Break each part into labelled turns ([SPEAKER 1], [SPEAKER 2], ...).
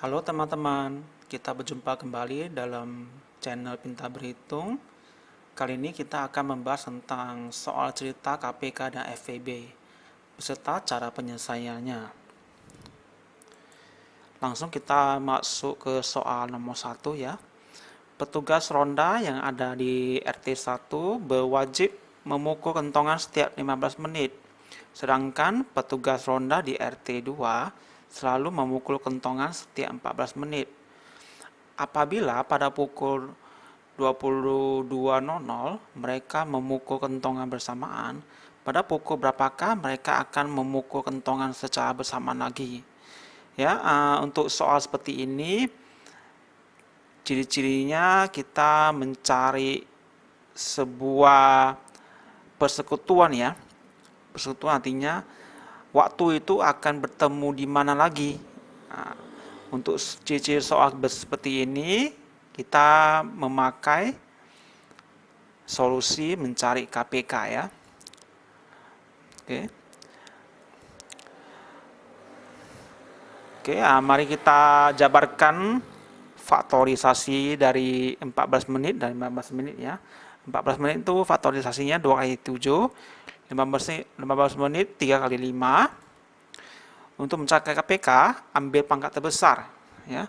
[SPEAKER 1] Halo teman-teman, kita berjumpa kembali dalam channel Pintar Berhitung. Kali ini kita akan membahas tentang soal cerita KPK dan FEB beserta cara penyelesaiannya. Langsung kita masuk ke soal nomor 1 ya. Petugas ronda yang ada di RT1 berwajib memukul kentongan setiap 15 menit. Sedangkan petugas ronda di RT2 selalu memukul kentongan setiap 14 menit. Apabila pada pukul 22.00 mereka memukul kentongan bersamaan, pada pukul berapakah mereka akan memukul kentongan secara bersamaan lagi? Ya, untuk soal seperti ini, ciri-cirinya kita mencari sebuah persekutuan ya. Persekutuan artinya waktu itu akan bertemu di mana lagi. Nah, untuk ciri-ciri soal seperti ini, kita memakai solusi mencari KPK ya. Oke, mari kita jabarkan faktorisasi dari 14 menit dan 15 menit ya. 14 menit itu faktorisasinya 2 kali 7, 15 menit 3 kali 5. Untuk mencari KPK, ambil pangkat terbesar ya.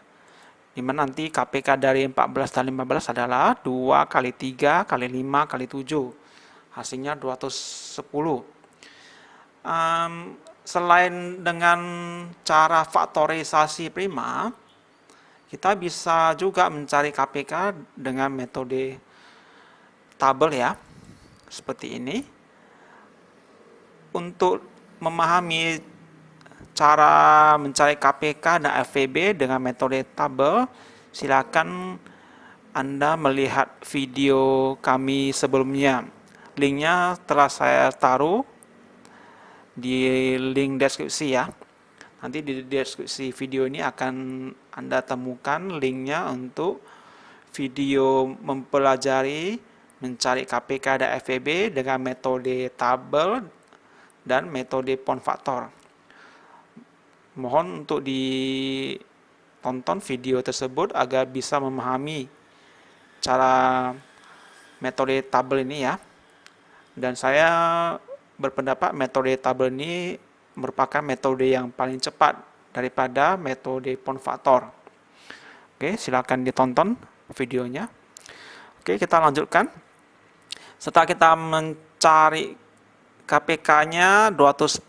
[SPEAKER 1] Dimana nanti KPK dari 14 dan 15 adalah 2 kali 3 kali 5 kali 7. Hasilnya 210. Selain dengan cara faktorisasi prima, kita bisa juga mencari KPK dengan metode tabel ya, seperti ini. Untuk memahami cara mencari KPK dan FEB dengan metode tabel, silakan Anda melihat video kami sebelumnya. Linknya telah saya taruh di link deskripsi ya. Nanti di deskripsi video ini akan Anda temukan linknya untuk video mempelajari mencari KPK dan FEB dengan metode tabel dan metode pound faktor. Mohon untuk ditonton video tersebut agar bisa memahami cara metode tabel ini ya. Dan saya berpendapat metode tabel ini merupakan metode yang paling cepat daripada metode pound faktor. Oke, silakan ditonton videonya. Oke, kita lanjutkan. Setelah kita mencari KPK-nya 210,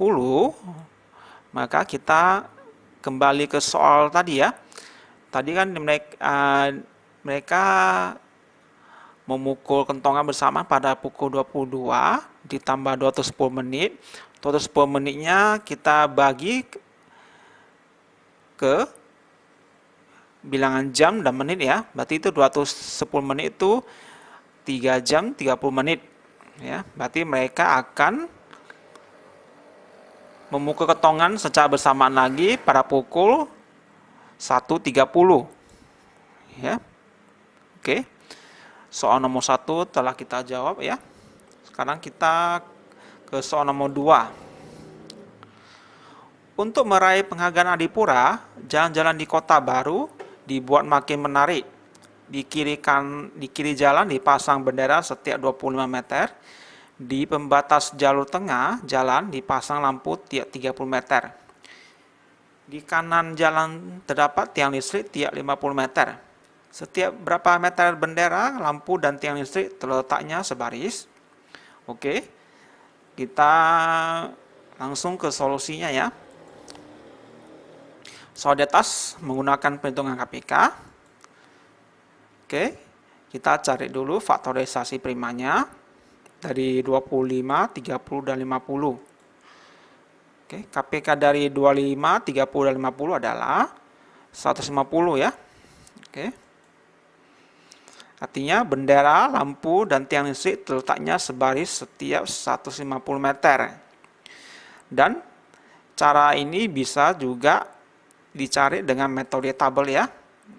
[SPEAKER 1] maka kita kembali ke soal tadi ya. Tadi kan mereka memukul kentongan bersama pada pukul 22 ditambah 210 menit. 210 menitnya kita bagi ke bilangan jam dan menit ya. Berarti itu 210 menit itu 3 jam 30 menit. Ya, berarti mereka akan memukul kentongan secara bersamaan lagi pada pukul 1.30 ya. Oke, soal nomor 1 telah kita jawab ya. Sekarang kita ke soal nomor 2. Untuk meraih penghargaan Adipura, jalan-jalan di kota baru dibuat makin menarik. Di kiri jalan dipasang bendera setiap 25 meter. Di pembatas jalur tengah jalan dipasang lampu tiap 30 meter. Di kanan jalan terdapat tiang listrik tiap 50 meter. Setiap berapa meter bendera, lampu dan tiang listrik terletaknya sebaris. Oke, kita langsung ke solusinya ya. Soal di atas menggunakan perhitungan KPK. Oke, kita cari dulu faktorisasi primanya dari 25, 30, dan 50. Oke, KPK dari 25, 30, dan 50 adalah 150 ya. Oke. Artinya bendera, lampu, dan tiang listrik terletaknya sebaris setiap 150 meter. Dan cara ini bisa juga dicari dengan metode tabel ya.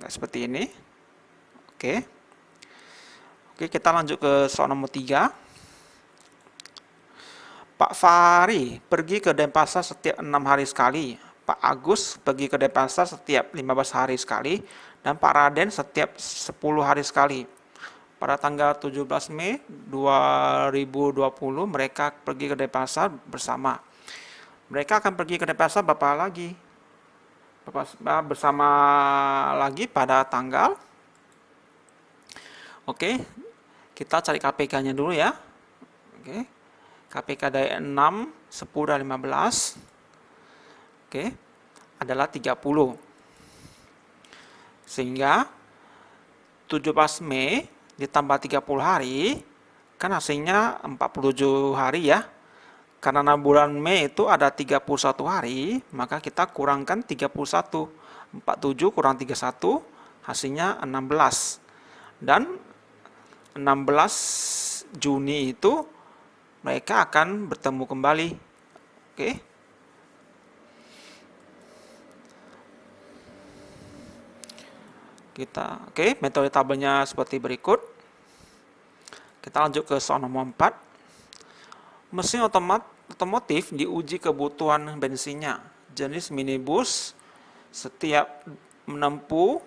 [SPEAKER 1] Seperti ini. Oke, kita lanjut ke soal nomor 3. Pak Fahri pergi ke Denpasar setiap 6 hari sekali. Pak Agus pergi ke Denpasar setiap 15 hari sekali, dan Pak Raden setiap 10 hari sekali. Pada tanggal 17 Mei 2020 mereka pergi ke Denpasar bersama. Mereka akan pergi ke Denpasar bersama lagi pada tanggal. Oke, kita cari KPK-nya dulu ya. Oke. KPK dari 6, 10, dan 15. Oke. Adalah 30. Sehingga 17 Mei ditambah 30 hari kan hasilnya 47 hari ya. Karena bulan Mei itu ada 31 hari, maka kita kurangkan 31. 47 kurang 31 hasilnya 16. Dan 16 Juni itu mereka akan bertemu kembali. Oke. Metode tabelnya seperti berikut. Kita lanjut ke soal nomor 4. Mesin otomotif diuji kebutuhan bensinnya. Jenis minibus setiap menempuh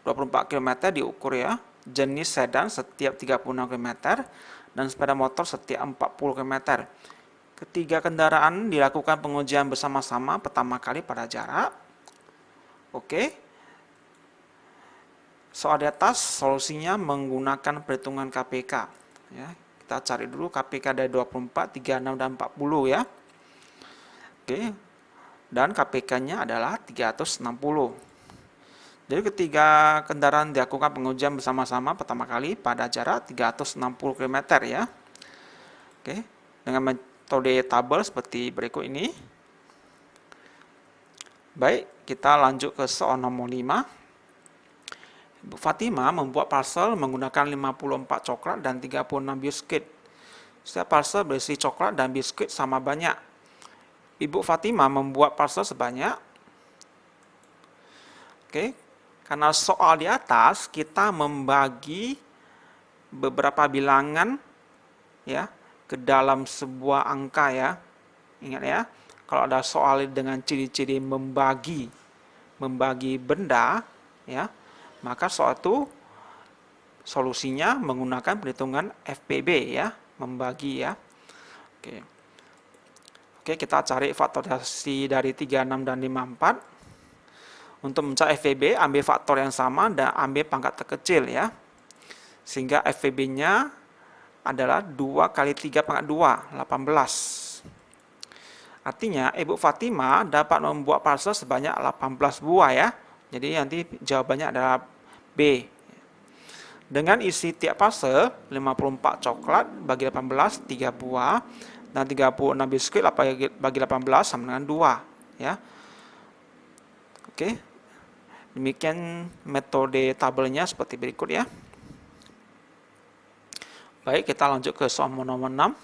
[SPEAKER 1] 24 km diukur ya. Jenis sedan setiap 36 km dan sepeda motor setiap 40 km. Ketiga kendaraan dilakukan pengujian bersama-sama pertama kali pada jarak. Oke. Soal di atas solusinya menggunakan perhitungan KPK ya. Kita cari dulu KPK dari 24, 36 dan 40 ya. Oke. Dan KPK-nya adalah 360. Jadi ketiga kendaraan dilakukan pengujian bersama-sama pertama kali pada jarak 360 km ya. Oke, dengan metode tabel seperti berikut ini. Baik, kita lanjut ke soal nomor 5. Ibu Fatima membuat parcel menggunakan 54 coklat dan 36 biskuit. Setiap parcel berisi coklat dan biskuit sama banyak. Ibu Fatima membuat parcel sebanyak. Oke. Karena soal di atas kita membagi beberapa bilangan ya ke dalam sebuah angka ya. Ingat ya, kalau ada soal dengan ciri-ciri membagi benda ya, maka soal itu solusinya menggunakan perhitungan FPB ya, membagi ya. Oke, kita cari faktorisasi dari 36 dan 54. Untuk mencari FVB, ambil faktor yang sama dan ambil pangkat terkecil ya. Sehingga FVB-nya adalah 2 kali 3 pangkat 2, 18. Artinya, Ibu Fatima dapat membuat parcel sebanyak 18 buah ya. Jadi nanti jawabannya adalah B. Dengan isi tiap parcel, 54 coklat bagi 18, 3 buah. Dan 36 biskuit bagi 18 sama dengan 2 ya. Oke. Demikian metode tabelnya seperti berikut ya. Baik, kita lanjut ke soal nomor 6.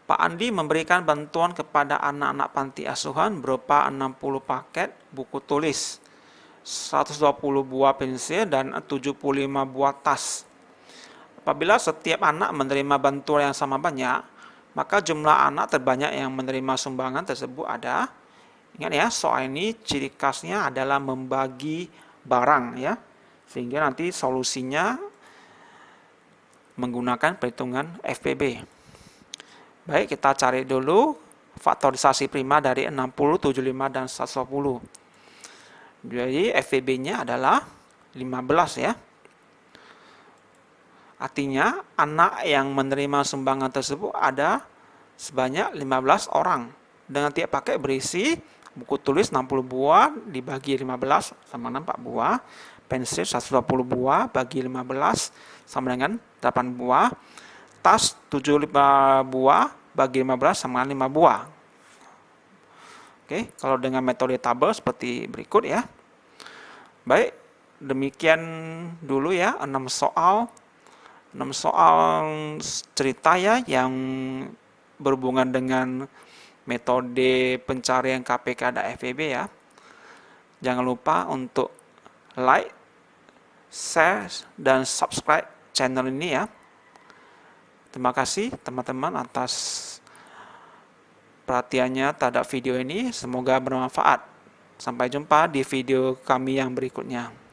[SPEAKER 1] Pak Andi memberikan bantuan kepada anak-anak panti asuhan berupa 60 paket buku tulis, 120 buah pensil, dan 75 buah tas. Apabila setiap anak menerima bantuan yang sama banyak, maka jumlah anak terbanyak yang menerima sumbangan tersebut ada. Ingat ya, soal ini ciri khasnya adalah membagi barang ya. Sehingga nanti solusinya menggunakan perhitungan FPB. Baik, kita cari dulu faktorisasi prima dari 60, 75, dan 120. Jadi FPB-nya adalah 15 ya. Artinya anak yang menerima sumbangan tersebut ada sebanyak 15 orang. Dengan tiap paket berisi buku tulis 60 buah dibagi 15 sama dengan 4 buah. Pensil 120 buah bagi 15 sama dengan 8 buah. Tas 75 buah bagi 15 sama dengan 5 buah. Oke, kalau dengan metode tabel seperti berikut ya. Baik, demikian dulu ya 6 soal cerita ya yang berhubungan dengan metode pencarian KPK dan FPB ya. Jangan lupa untuk like, share, dan subscribe channel ini ya. Terima kasih teman-teman atas perhatiannya terhadap video ini. Semoga bermanfaat. Sampai jumpa di video kami yang berikutnya.